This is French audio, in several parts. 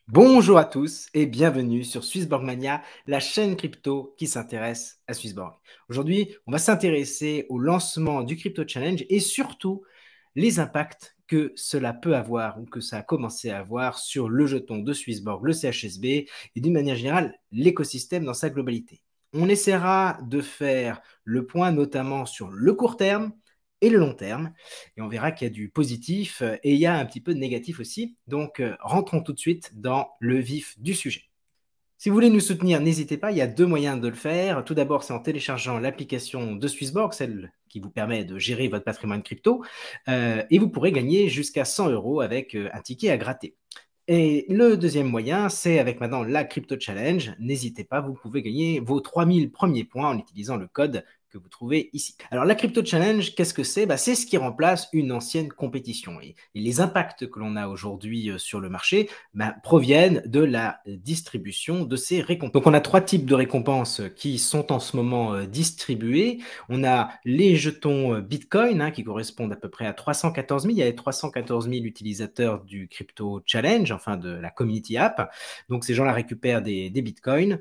Bonjour à tous et bienvenue sur Swissborg Mania, la chaîne crypto qui s'intéresse à Swissborg. Aujourd'hui, on va s'intéresser au lancement du Crypto Challenge et surtout les impacts que cela peut avoir ou que ça a commencé à avoir sur le jeton de Swissborg, le CHSB et d'une manière générale l'écosystème dans sa globalité. On essaiera de faire le point notamment sur le court terme et le long terme. Et on verra qu'il y a du positif et il y a un petit peu de négatif aussi. Donc, rentrons tout de suite dans le vif du sujet. Si vous voulez nous soutenir, n'hésitez pas, il y a deux moyens de le faire. Tout d'abord, c'est en téléchargeant l'application de Swissborg, celle qui vous permet de gérer votre patrimoine crypto, et vous pourrez gagner jusqu'à 100 € avec un ticket à gratter. Et le deuxième moyen, c'est avec maintenant la Crypto Challenge. N'hésitez pas, vous pouvez gagner vos 3000 premiers points en utilisant le code que vous trouvez ici. Alors la Crypto Challenge, qu'est-ce que c'est? C'est ce qui remplace une ancienne compétition. Et les impacts que l'on a aujourd'hui sur le marché proviennent de la distribution de ces récompenses. Donc on a trois types de récompenses qui sont en ce moment distribuées. On a les jetons Bitcoin qui correspondent à peu près à 314 000. Il y a 314 000 utilisateurs du Crypto Challenge, enfin de la Community App. Donc ces gens-là récupèrent des Bitcoins.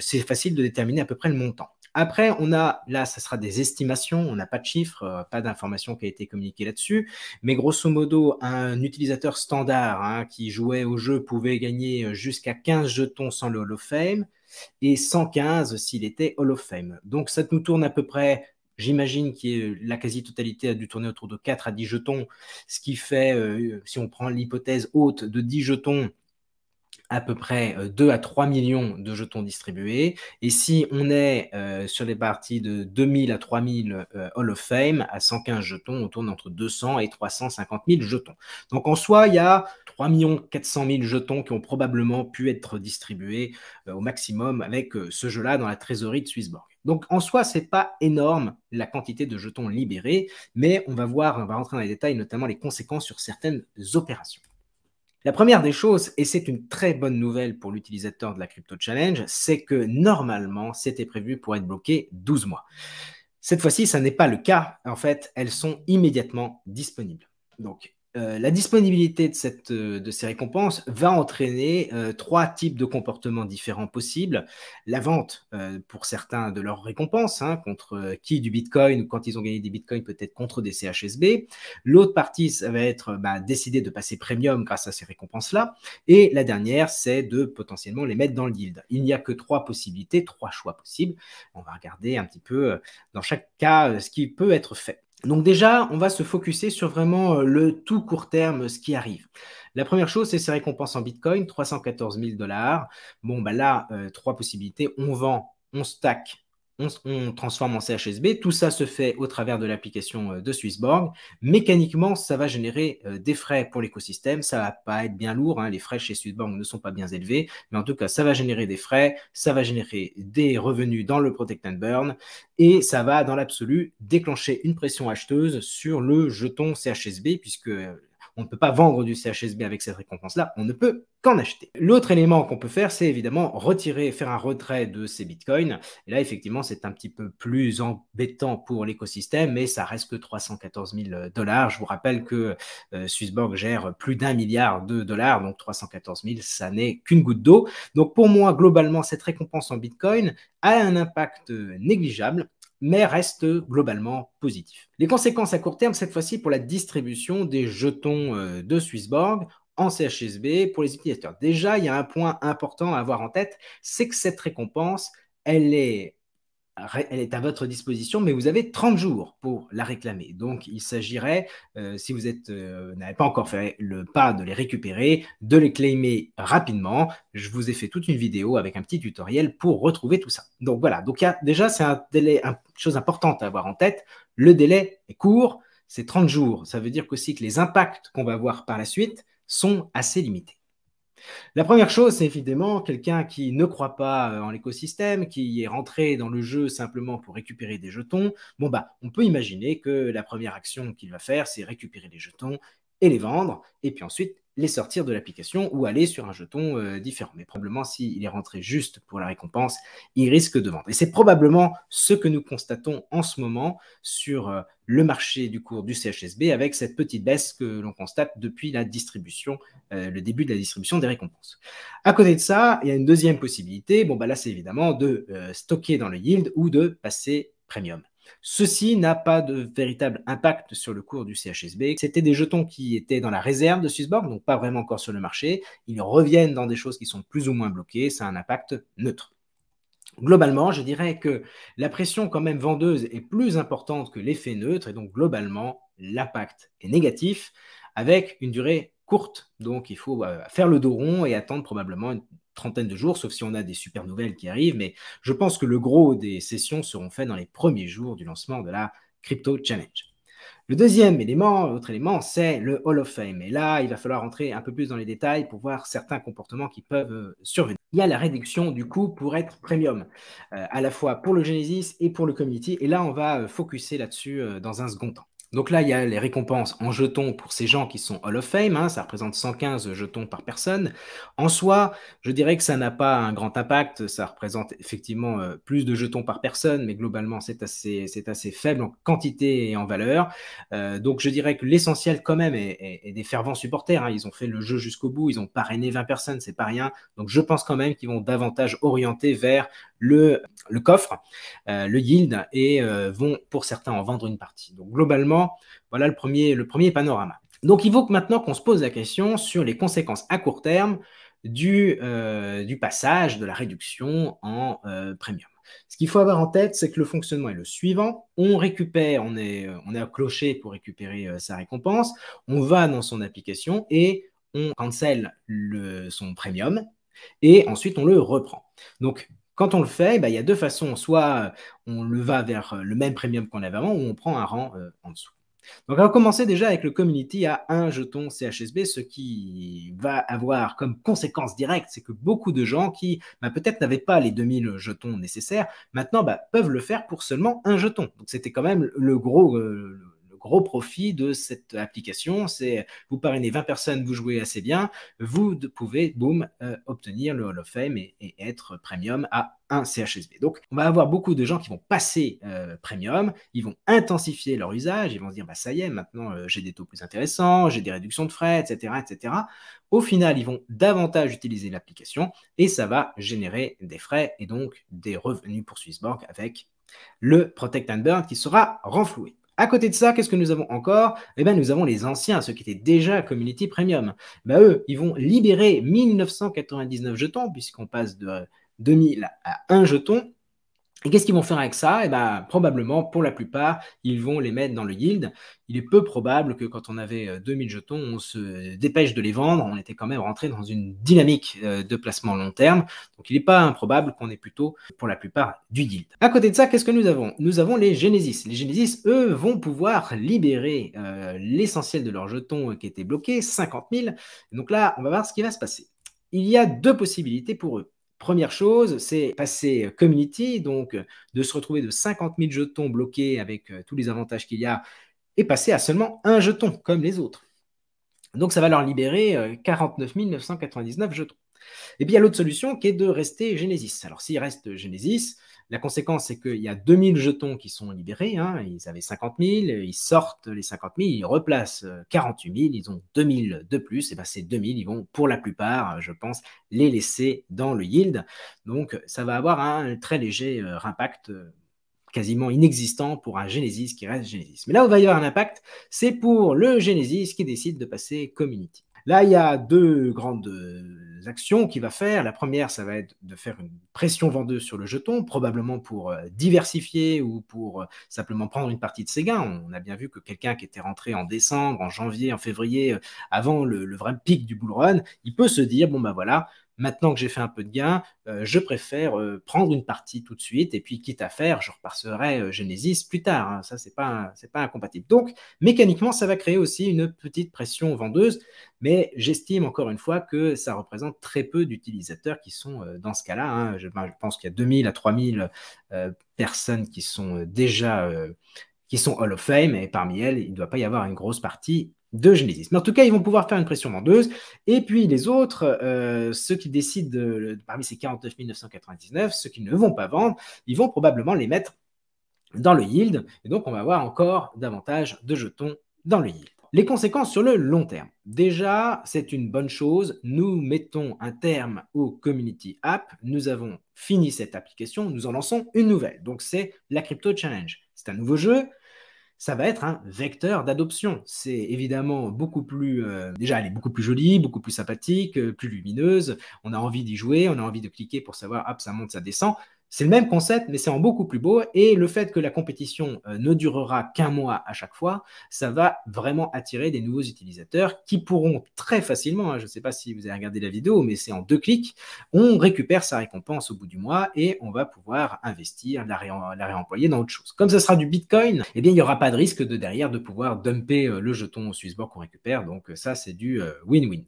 C'est facile de déterminer à peu près le montant. Après, on a, là, ça sera des estimations, on n'a pas de chiffres, pas d'informations qui a été communiquée là-dessus, mais grosso modo, un utilisateur standard qui jouait au jeu pouvait gagner jusqu'à 15 jetons sans le Hall of Fame et 115 s'il était Hall of Fame. Donc ça nous tourne à peu près, j'imagine que la quasi-totalité a dû tourner autour de 4 à 10 jetons, ce qui fait, si on prend l'hypothèse haute de 10 jetons, à peu près 2 à 3 millions de jetons distribués. Et si on est sur les parties de 2000 à 3000 Hall of Fame, à 115 jetons, on tourne entre 200 et 350 000 jetons. Donc en soi, il y a 3 400 000 jetons qui ont probablement pu être distribués au maximum avec ce jeu-là dans la trésorerie de Swissborg. Donc en soi, ce n'est pas énorme la quantité de jetons libérés, mais on va rentrer dans les détails, notamment les conséquences sur certaines opérations. La première des choses, et c'est une très bonne nouvelle pour l'utilisateur de la Crypto Challenge, c'est que normalement, c'était prévu pour être bloqué 12 mois. Cette fois-ci, ça n'est pas le cas. En fait, elles sont immédiatement disponibles. Donc, la disponibilité de ces récompenses va entraîner trois types de comportements différents possibles. La vente pour certains de leurs récompenses, contre qui du Bitcoin, ou quand ils ont gagné des Bitcoins, peut-être contre des CHSB. L'autre partie, ça va être décider de passer premium grâce à ces récompenses-là. Et la dernière, c'est de potentiellement les mettre dans le yield. Il n'y a que trois possibilités, trois choix possibles. On va regarder un petit peu dans chaque cas ce qui peut être fait. Donc déjà, on va se focuser sur vraiment le tout court terme, ce qui arrive. La première chose, c'est ces récompenses en Bitcoin, 314 000 $. Bon, là, trois possibilités. On vend, on stack, on transforme en CHSB. Tout ça se fait au travers de l'application de Swissborg. Mécaniquement, ça va générer des frais pour l'écosystème. Ça va pas être bien lourd. Les frais chez Swissborg ne sont pas bien élevés. Mais en tout cas, ça va générer des frais. Ça va générer des revenus dans le Protect and Burn. Et ça va, dans l'absolu, déclencher une pression acheteuse sur le jeton CHSB, puisque on ne peut pas vendre du CHSB avec cette récompense-là, on ne peut qu'en acheter. L'autre élément qu'on peut faire, c'est évidemment faire un retrait de ces bitcoins. Et là, effectivement, c'est un petit peu plus embêtant pour l'écosystème, mais ça reste que 314 000 $. Je vous rappelle que Swissborg gère plus d'1 milliard de dollars, donc 314 000, ça n'est qu'une goutte d'eau. Donc pour moi, globalement, cette récompense en bitcoin a un impact négligeable, mais reste globalement positif. Les conséquences à court terme, cette fois-ci, pour la distribution des jetons de Swissborg en CHSB pour les utilisateurs. Déjà, il y a un point important à avoir en tête, c'est que cette récompense, elle est à votre disposition, mais vous avez 30 jours pour la réclamer. Donc, il s'agirait, si vous n'avez pas encore fait le pas de les récupérer, de les claimer rapidement. Je vous ai fait toute une vidéo avec un petit tutoriel pour retrouver tout ça. Donc, voilà. Donc, déjà, c'est un délai, une chose importante à avoir en tête. Le délai est court, c'est 30 jours. Ça veut dire aussi que les impacts qu'on va avoir par la suite sont assez limités. La première chose, c'est évidemment quelqu'un qui ne croit pas en l'écosystème, qui est rentré dans le jeu simplement pour récupérer des jetons. Bon, on peut imaginer que la première action qu'il va faire, c'est récupérer les jetons et les vendre, et puis ensuite les sortir de l'application ou aller sur un jeton différent. Mais probablement, s'il est rentré juste pour la récompense, il risque de vendre. Et c'est probablement ce que nous constatons en ce moment sur le marché du cours du CHSB avec cette petite baisse que l'on constate depuis la distribution, le début de la distribution des récompenses. À côté de ça, il y a une deuxième possibilité. Bon, bah là, c'est évidemment de stocker dans le yield ou de passer premium. Ceci n'a pas de véritable impact sur le cours du CHSB. C'était des jetons qui étaient dans la réserve de Swissborg, donc pas vraiment encore sur le marché. Ils reviennent dans des choses qui sont plus ou moins bloquées. Ça a un impact neutre. Globalement, je dirais que la pression quand même vendeuse est plus importante que l'effet neutre et donc globalement, l'impact est négatif avec une durée courte. Donc il faut faire le dos rond et attendre probablement une trentaine de jours, sauf si on a des super nouvelles qui arrivent. Mais je pense que le gros des sessions seront faites dans les premiers jours du lancement de la Crypto Challenge. Le deuxième élément, autre élément, c'est le Hall of Fame. Et là, il va falloir rentrer un peu plus dans les détails pour voir certains comportements qui peuvent survenir. Il y a la réduction du coût pour être premium, à la fois pour le Genesis et pour le Community. Et là, on va focuser là-dessus dans un second temps. Donc là, il y a les récompenses en jetons pour ces gens qui sont Hall of Fame, hein, ça représente 115 jetons par personne. En soi, je dirais que ça n'a pas un grand impact, ça représente effectivement plus de jetons par personne, mais globalement, c'est assez faible en quantité et en valeur. Donc je dirais que l'essentiel quand même est des fervents supporters, hein. Ils ont fait le jeu jusqu'au bout, ils ont parrainé 20 personnes, c'est pas rien. Donc je pense quand même qu'ils vont davantage orienter vers le coffre, le yield, et vont pour certains en vendre une partie. Donc globalement, voilà le premier panorama. Donc il faut que maintenant qu'on se pose la question sur les conséquences à court terme du passage de la réduction en premium. Ce qu'il faut avoir en tête, c'est que le fonctionnement est le suivant. On récupère, on est à clocher pour récupérer sa récompense. On va dans son application et on cancel son premium et ensuite on le reprend. Donc, quand on le fait, bah, il y a deux façons. Soit on le va vers le même premium qu'on avait avant ou on prend un rang en dessous. Donc, on va commencer déjà avec le community à un jeton CHSB, ce qui va avoir comme conséquence directe, c'est que beaucoup de gens qui peut-être n'avaient pas les 2000 jetons nécessaires, maintenant peuvent le faire pour seulement un jeton. Donc, c'était quand même le gros profit de cette application, c'est vous parrainez 20 personnes, vous jouez assez bien, vous pouvez, boum, obtenir le Hall of Fame et être premium à un CHSB. Donc, on va avoir beaucoup de gens qui vont passer premium, ils vont intensifier leur usage, ils vont se dire, ça y est, maintenant, j'ai des taux plus intéressants, j'ai des réductions de frais, etc., etc. Au final, ils vont davantage utiliser l'application et ça va générer des frais et donc des revenus pour Swissborg avec le Protect and Burn qui sera renfloué. À côté de ça, qu'est-ce que nous avons encore? Nous avons les anciens, ceux qui étaient déjà Community Premium. Eux, ils vont libérer 1999 jetons, puisqu'on passe de 2000 à 1 jeton. Et qu'est-ce qu'ils vont faire avec ça? Probablement, pour la plupart, ils vont les mettre dans le yield. Il est peu probable que quand on avait 2000 jetons, on se dépêche de les vendre. On était quand même rentré dans une dynamique de placement long terme. Donc, il n'est pas improbable qu'on ait plutôt, pour la plupart, du yield. À côté de ça, qu'est-ce que nous avons? Nous avons les Genesis. Les Genesis, eux, vont pouvoir libérer l'essentiel de leurs jetons qui étaient bloqués, 50 000. Donc là, on va voir ce qui va se passer. Il y a deux possibilités pour eux. Première chose, c'est passer community, donc de se retrouver de 50 000 jetons bloqués avec tous les avantages qu'il y a et passer à seulement un jeton comme les autres. Donc ça va leur libérer 49 999 jetons. Et puis il y a l'autre solution qui est de rester Genesis. Alors s'ils restent Genesis, la conséquence c'est qu'il y a 2000 jetons qui sont libérés, hein, ils avaient 50 000, ils sortent les 50 000, ils replacent 48 000, ils ont 2000 de plus, et ces 2000, ils vont pour la plupart, je pense, les laisser dans le yield. Donc ça va avoir un très léger impact quasiment inexistant pour un Genesis qui reste Genesis. Mais là où il va y avoir un impact, c'est pour le Genesis qui décide de passer Community. Là, il y a deux grandes actions qu'il va faire. La première, ça va être de faire une pression vendeuse sur le jeton, probablement pour diversifier ou pour simplement prendre une partie de ses gains. On a bien vu que quelqu'un qui était rentré en décembre, en janvier, en février, avant le vrai pic du bull run, il peut se dire, voilà, maintenant que j'ai fait un peu de gain, je préfère prendre une partie tout de suite et puis quitte à faire, je repasserai Genesis plus tard. Hein. Ça, c'est pas incompatible. Donc, mécaniquement, ça va créer aussi une petite pression vendeuse, mais j'estime encore une fois que ça représente très peu d'utilisateurs qui sont dans ce cas-là. Hein. Je pense qu'il y a 2000 à 3000 personnes qui sont déjà qui sont Hall of Fame et parmi elles, il ne doit pas y avoir une grosse partie de Genesis. Mais en tout cas, ils vont pouvoir faire une pression vendeuse. Et puis les autres, ceux qui décident parmi ces 49 999, ceux qui ne vont pas vendre, ils vont probablement les mettre dans le yield. Et donc, on va avoir encore davantage de jetons dans le yield. Les conséquences sur le long terme. Déjà, c'est une bonne chose. Nous mettons un terme au Community App. Nous avons fini cette application. Nous en lançons une nouvelle. Donc, c'est la Crypto Challenge. C'est un nouveau jeu. Ça va être un vecteur d'adoption. C'est évidemment beaucoup plus... déjà, elle est beaucoup plus jolie, beaucoup plus sympathique, plus lumineuse. On a envie d'y jouer, on a envie de cliquer pour savoir, hop, ça monte, ça descend. C'est le même concept, mais c'est en beaucoup plus beau. Et le fait que la compétition ne durera qu'un mois à chaque fois, ça va vraiment attirer des nouveaux utilisateurs qui pourront très facilement, je ne sais pas si vous avez regardé la vidéo, mais c'est en 2 clics, on récupère sa récompense au bout du mois et on va pouvoir investir, la réemployer dans autre chose. Comme ce sera du Bitcoin, eh bien, il n'y aura pas de risque de derrière de pouvoir dumper le jeton au Swissborg qu'on récupère. Donc ça, c'est du win-win.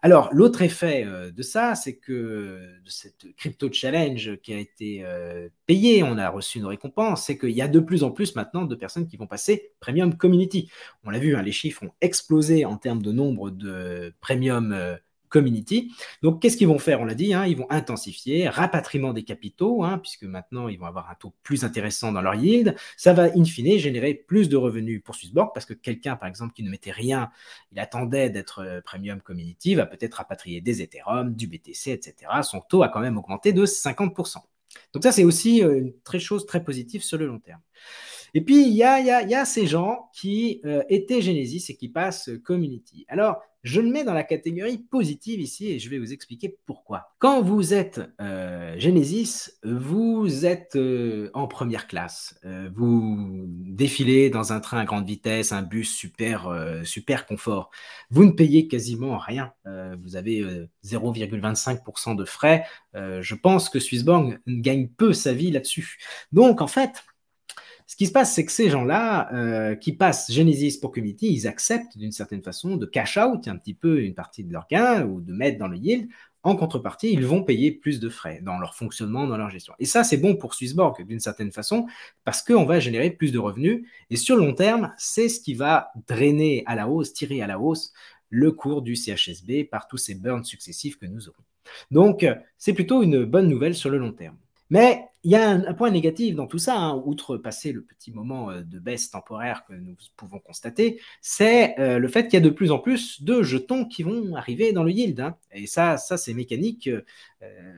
Alors, l'autre effet de ça, c'est que de cette crypto challenge qui a été payée, on a reçu une récompense, c'est qu'il y a de plus en plus maintenant de personnes qui vont passer Premium Community. On l'a vu, hein, les chiffres ont explosé en termes de nombre de Premium Community. Donc, qu'est-ce qu'ils vont faire? On l'a dit, hein, ils vont intensifier, rapatriement des capitaux, hein, puisque maintenant, ils vont avoir un taux plus intéressant dans leur yield. Ça va, in fine, générer plus de revenus pour Swissborg, parce que quelqu'un, par exemple, qui ne mettait rien, il attendait d'être Premium Community, va peut-être rapatrier des Ethereum, du BTC, etc. Son taux a quand même augmenté de 50%. Donc ça, c'est aussi une chose très positive sur le long terme. Et puis, il y a ces gens qui étaient Genesis et qui passent Community. Alors, je le mets dans la catégorie positive ici et je vais vous expliquer pourquoi. Quand vous êtes Genesis, vous êtes en première classe. Vous défilez dans un train à grande vitesse, un bus super confort. Vous ne payez quasiment rien. Vous avez 0,25% de frais. Je pense que Swissborg gagne peu sa vie là-dessus. Donc, en fait, ce qui se passe, c'est que ces gens-là qui passent Genesis pour Community, ils acceptent d'une certaine façon de cash out un petit peu une partie de leur gain ou de mettre dans le yield. En contrepartie, ils vont payer plus de frais dans leur fonctionnement, dans leur gestion. Et ça, c'est bon pour Swissborg d'une certaine façon parce qu'on va générer plus de revenus. Et sur le long terme, c'est ce qui va drainer à la hausse, tirer à la hausse le cours du CHSB par tous ces burns successifs que nous aurons. Donc, c'est plutôt une bonne nouvelle sur le long terme. Mais il y a un point négatif dans tout ça, hein, outre passer le petit moment de baisse temporaire que nous pouvons constater, c'est le fait qu'il y a de plus en plus de jetons qui vont arriver dans le yield. Hein. Et ça c'est mécanique,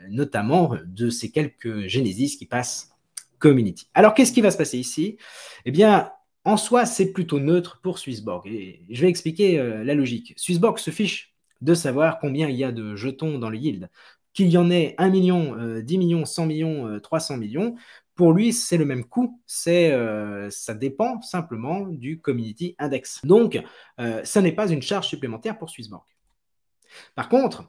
notamment de ces quelques Genesis qui passent Community. Alors, qu'est-ce qui va se passer ici? Eh bien, en soi, c'est plutôt neutre pour Swissborg. Et je vais expliquer la logique. Swissborg se fiche de savoir combien il y a de jetons dans le yield. Qu'il y en ait 1 million, 10 millions, 100 millions, 300 millions, pour lui, c'est le même coût. Ça dépend simplement du Community Index. Donc, ça n'est pas une charge supplémentaire pour Swissborg. Par contre,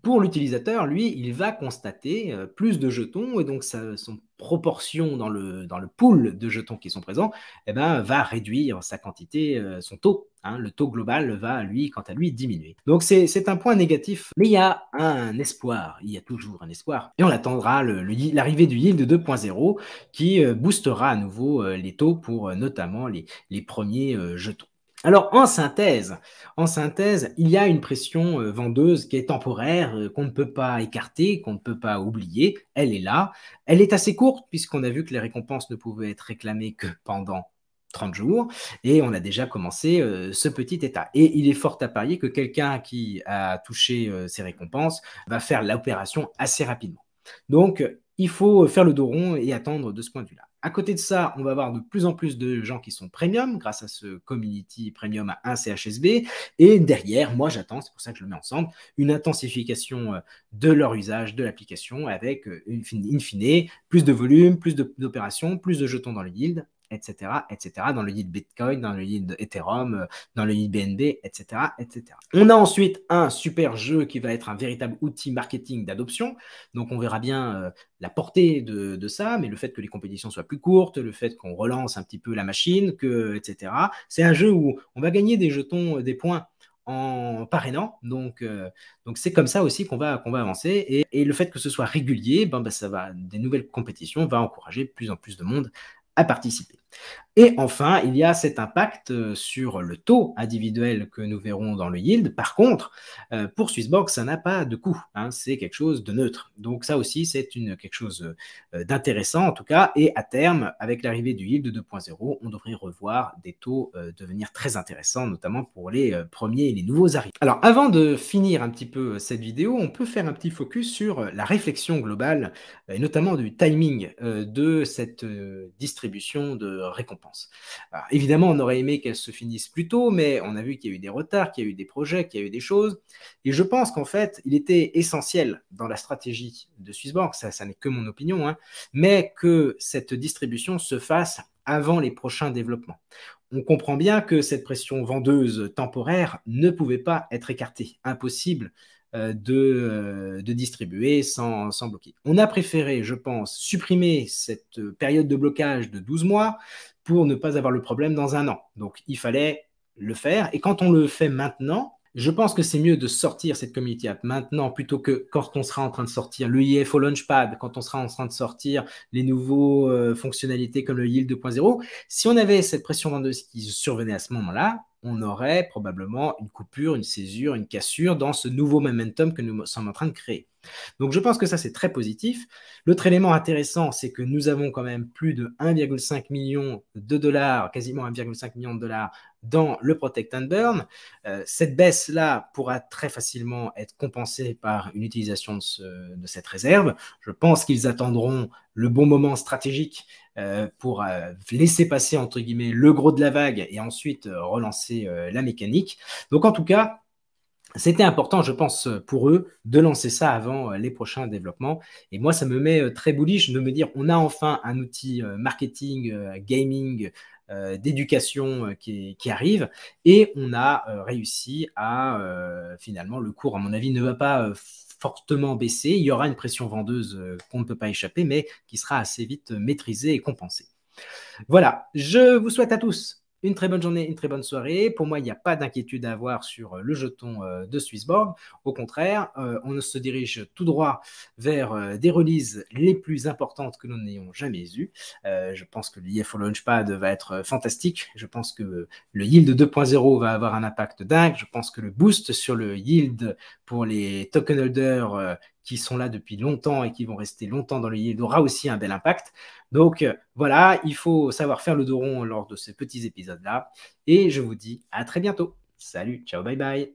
pour l'utilisateur, lui, il va constater plus de jetons et donc son proportion dans le pool de jetons qui sont présents va réduire sa quantité, son taux. Hein, le taux global va, lui, quant à lui, diminuer. Donc, c'est un point négatif. Mais il y a un espoir. Il y a toujours un espoir. Et on attendra l'arrivée du yield 2.0 qui boostera à nouveau les taux pour notamment les premiers jetons. Alors, en synthèse, il y a une pression vendeuse qui est temporaire, qu'on ne peut pas écarter, qu'on ne peut pas oublier. Elle est là. Elle est assez courte puisqu'on a vu que les récompenses ne pouvaient être réclamées que pendant 30 jours et on a déjà commencé ce petit état. Et il est fort à parier que quelqu'un qui a touché ces récompenses va faire l'opération assez rapidement. Donc, il faut faire le dos rond et attendre de ce point de vue-là. À côté de ça, on va avoir de plus en plus de gens qui sont premium grâce à ce community premium à 1 CHSB. Et derrière, moi j'attends, c'est pour ça que je le mets ensemble, une intensification de leur usage de l'application avec, in fine, plus de volume, plus d'opérations, plus de jetons dans le yield, etc., dans le yield Bitcoin, dans le yield Ethereum, dans le yield BNB, etc., etc. On a ensuite un super jeu qui va être un véritable outil marketing d'adoption. Donc, on verra bien la portée de ça, mais le fait que les compétitions soient plus courtes, le fait qu'on relance un petit peu la machine, etc. C'est un jeu où on va gagner des jetons, des points en parrainant. Donc c'est comme ça aussi qu'on va avancer. Et le fait que ce soit régulier, des nouvelles compétitions va encourager de plus en plus de monde à participer. Et enfin, il y a cet impact sur le taux individuel que nous verrons dans le yield. Par contre, pour Swissborg, ça n'a pas de coût, hein, c'est quelque chose de neutre. Donc ça aussi, c'est quelque chose d'intéressant en tout cas. Et à terme, avec l'arrivée du yield 2.0, on devrait revoir des taux devenir très intéressants, notamment pour les premiers et les nouveaux arrivants. Alors avant de finir un petit peu cette vidéo, on peut faire un petit focus sur la réflexion globale et notamment du timing de cette distribution de récompenses. Alors, évidemment, on aurait aimé qu'elle se finisse plus tôt, mais on a vu qu'il y a eu des retards, qu'il y a eu des projets, qu'il y a eu des choses. Et je pense qu'en fait, il était essentiel dans la stratégie de Swissborg, ça n'est que mon opinion, hein, mais que cette distribution se fasse avant les prochains développements. On comprend bien que cette pression vendeuse temporaire ne pouvait pas être écartée. Impossible de distribuer sans bloquer. On a préféré, je pense, supprimer cette période de blocage de 12 mois pour ne pas avoir le problème dans un an. Donc, il fallait le faire. Et quand on le fait maintenant, je pense que c'est mieux de sortir cette community app maintenant plutôt que quand on sera en train de sortir le IFO Launchpad, quand on sera en train de sortir les nouveaux fonctionnalités comme le Yield 2.0. Si on avait cette pression vendeuse qui survenait à ce moment-là, on aurait probablement une coupure, une césure, une cassure dans ce nouveau momentum que nous sommes en train de créer. Donc je pense que ça, c'est très positif. L'autre élément intéressant, c'est que nous avons quand même plus de 1,5 million de dollars, quasiment 1,5 million de dollars dans le Protect and Burn. Cette baisse-là pourra très facilement être compensée par une utilisation de cette réserve. Je pense qu'ils attendront le bon moment stratégique pour laisser passer, entre guillemets, le gros de la vague et ensuite relancer la mécanique. Donc en tout cas, c'était important, je pense, pour eux de lancer ça avant les prochains développements. Et moi, ça me met très bullish de me dire on a enfin un outil marketing, gaming, d'éducation qui arrive. Et on a réussi à, finalement, le cours, à mon avis, ne va pas fortement baisser. Il y aura une pression vendeuse qu'on ne peut pas échapper, mais qui sera assez vite maîtrisée et compensée. Voilà, je vous souhaite à tous une très bonne journée, une très bonne soirée. Pour moi, il n'y a pas d'inquiétude à avoir sur le jeton de Swissborg. Au contraire, on se dirige tout droit vers des releases les plus importantes que nous n'ayons jamais eues. Je pense que l'IFO Launchpad va être fantastique. Je pense que le Yield 2.0 va avoir un impact dingue. Je pense que le boost sur le Yield pour les token holders qui sont là depuis longtemps et qui vont rester longtemps dans le yield aura aussi un bel impact. Donc voilà, il faut savoir faire le dos rond lors de ces petits épisodes-là. Et je vous dis à très bientôt. Salut, ciao, bye bye.